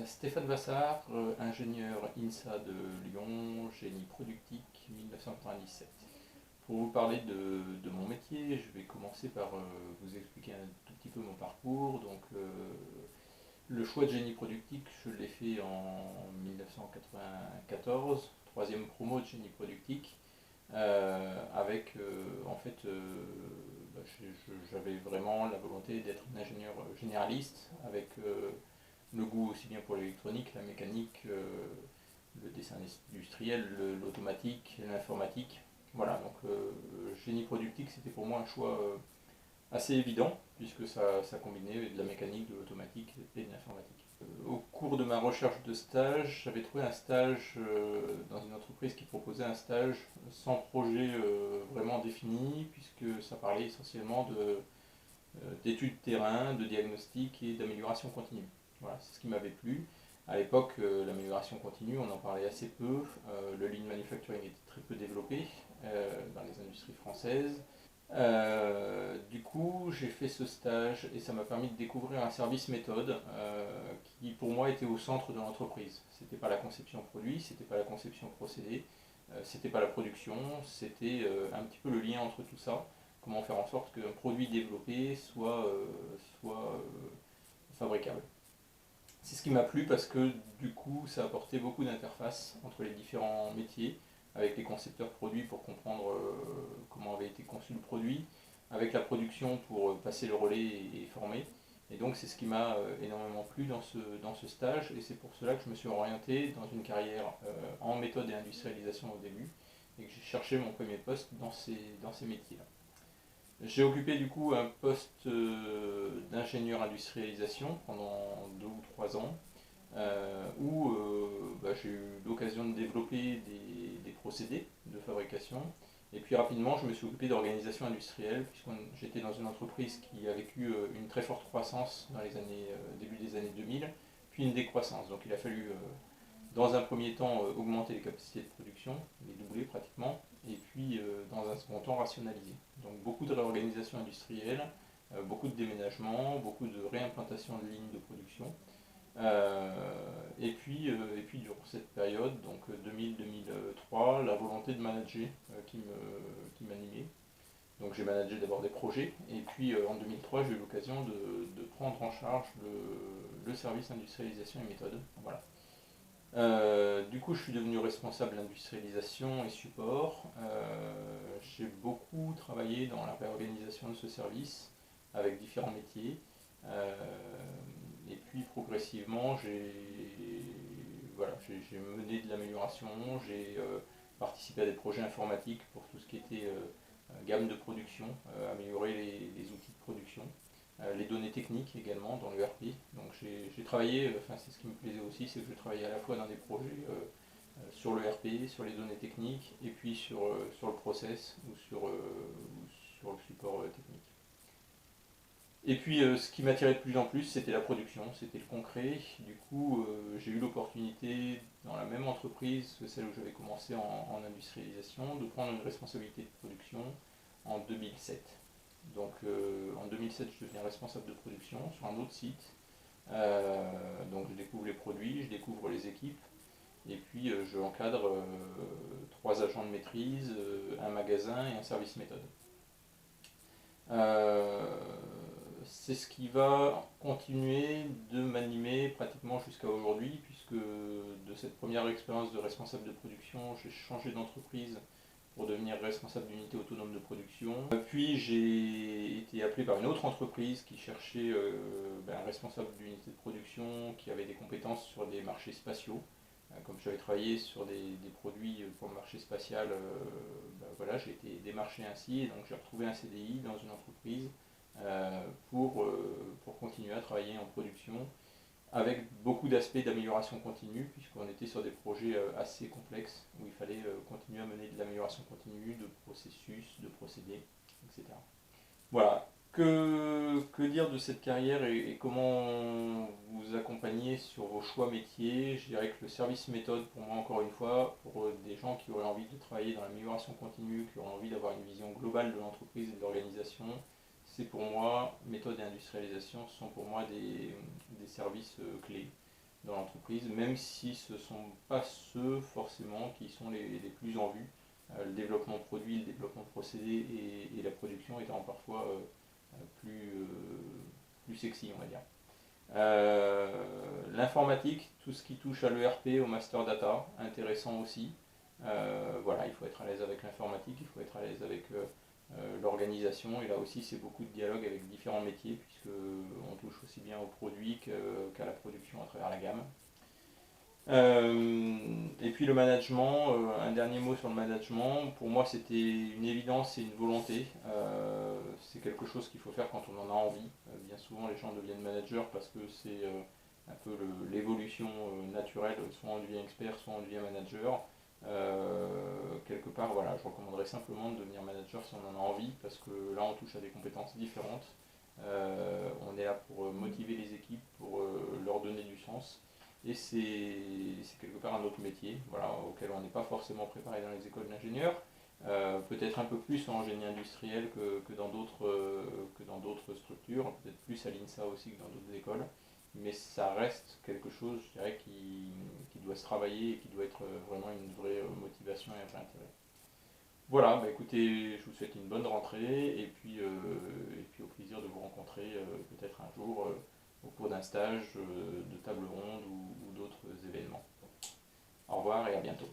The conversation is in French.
Stéphane Vassard, ingénieur INSA de Lyon, génie productique 1997. Pour vous parler de mon métier, je vais commencer par vous expliquer un tout petit peu mon parcours. Le choix de génie productique, je l'ai fait en 1994, troisième promo de génie productique, avec en fait, j'avais vraiment la volonté d'être un ingénieur généraliste avec le goût aussi bien pour l'électronique, la mécanique, le dessin industriel, l'automatique, l'informatique. Voilà, donc génie productique, c'était pour moi un choix assez évident, puisque ça combinait de la mécanique, de l'automatique et de l'informatique. Au cours de ma recherche de stage, j'avais trouvé un stage dans une entreprise qui proposait un stage sans projet vraiment défini, puisque ça parlait essentiellement d'études terrain, de diagnostic et d'amélioration continue. Voilà, c'est ce qui m'avait plu. À l'époque, l'amélioration continue, on en parlait assez peu. Le lean manufacturing était très peu développé dans les industries françaises. Du coup, j'ai fait ce stage et ça m'a permis de découvrir un service méthode qui, pour moi, était au centre de l'entreprise. C'était pas la conception produit, c'était pas la conception procédé, c'était pas la production, c'était un petit peu le lien entre tout ça. Comment faire en sorte qu'un produit développé soit fabricable. C'est ce qui m'a plu parce que du coup ça apportait beaucoup d'interfaces entre les différents métiers, avec les concepteurs produits pour comprendre comment avait été conçu le produit, avec la production pour passer le relais et former. Et donc c'est ce qui m'a énormément plu dans ce stage et c'est pour cela que je me suis orienté dans une carrière en méthode et industrialisation au début et que j'ai cherché mon premier poste dans ces métiers-là. J'ai occupé du coup un poste d'ingénieur industrialisation pendant 2 ou 3 ans, où j'ai eu l'occasion de développer des procédés de fabrication. Et puis rapidement, je me suis occupé d'organisation industrielle, puisque j'étais dans une entreprise qui a vécu une très forte croissance dans les années, début des années 2000, puis une décroissance. Donc il a fallu dans un premier temps augmenter les capacités de production, les doubler pratiquement, et puis dans un second temps rationaliser. Donc beaucoup de réorganisation industrielle, beaucoup de déménagements, beaucoup de réimplantation de lignes de production. Et puis durant cette période, donc 2000-2003, la volonté de manager qui m'animait. Donc j'ai managé d'abord des projets, et puis en 2003 j'ai eu l'occasion de prendre en charge le service industrialisation et méthode. Voilà. Du coup, je suis devenu responsable d'industrialisation et support. J'ai beaucoup travaillé dans la réorganisation de ce service avec différents métiers. Euh, et puis progressivement, j'ai mené de l'amélioration, j'ai participé à des projets informatiques pour tout ce qui était gamme de production, améliorer les outils de production, les données techniques également dans le RP. Donc j'ai travaillé, enfin c'est ce qui me plaisait aussi, c'est que je travaillais à la fois dans des projets sur le RP, sur les données techniques, et puis sur le process ou sur le support technique. Et puis ce qui m'attirait de plus en plus, c'était la production, c'était le concret. Du coup, j'ai eu l'opportunité, dans la même entreprise que celle où j'avais commencé en industrialisation, de prendre une responsabilité de production en 2007. Donc en 2007, je deviens responsable de production sur un autre site. Donc je découvre les produits, je découvre les équipes, et puis je encadre 3 agents de maîtrise, un magasin et un service méthode. Euh, c'est ce qui va continuer de m'animer pratiquement jusqu'à aujourd'hui, puisque de cette première expérience de responsable de production, j'ai changé d'entreprise pour devenir responsable d'unité autonome de production. Puis j'ai été appelé par une autre entreprise qui cherchait un responsable d'unité de production qui avait des compétences sur des marchés spatiaux. Comme j'avais travaillé sur des produits pour le marché spatial, voilà, j'ai été démarché ainsi et donc j'ai retrouvé un CDI dans une entreprise pour continuer à travailler en production avec beaucoup d'aspects d'amélioration continue, puisqu'on était sur des projets assez complexes où il fallait continuer à mener de l'amélioration continue, de processus, de procédés, etc. Voilà. Que dire de cette carrière et comment vous accompagner sur vos choix métiers? Je dirais que le service méthode, pour moi, encore une fois, pour des gens qui auraient envie de travailler dans l'amélioration continue, qui auraient envie d'avoir une vision globale de l'entreprise et de l'organisation, c'est pour moi, méthode et industrialisation sont pour moi des services clés. dans l'entreprise, même si ce ne sont pas ceux forcément qui sont les plus en vue. Le développement de produits, le développement de procédés et la production étant parfois plus sexy, on va dire. L'informatique, tout ce qui touche à l'ERP, au master data, intéressant aussi. Voilà, il faut être à l'aise avec l'informatique, il faut être à l'aise avec l'organisation, et là aussi c'est beaucoup de dialogue avec différents métiers, puisque on touche aussi bien aux produits qu'à la production à travers la gamme. Et puis le management, un dernier mot sur le management, pour moi c'était une évidence et une volonté. C'est quelque chose qu'il faut faire quand on en a envie. Bien souvent les gens deviennent managers parce que c'est un peu l'évolution naturelle, soit on devient expert, soit on devient manager. Quelque part, voilà, je recommanderais simplement de devenir manager si on en a envie, parce que là on touche à des compétences différentes. On est là pour motiver les équipes, pour leur donner du sens. Et c'est quelque part un autre métier, voilà, auquel on n'est pas forcément préparé dans les écoles d'ingénieurs. Peut-être un peu plus en génie industriel que dans d'autres structures, peut-être plus à l'INSA aussi que dans d'autres écoles, mais ça reste quelque chose, je dirais, qui doit se travailler et qui doit être vraiment une vraie motivation et un vrai intérêt. Voilà, bah écoutez, je vous souhaite une bonne rentrée et puis au plaisir de vous rencontrer peut-être un jour au cours d'un stage de table ronde ou d'autres événements. Au revoir et à bientôt.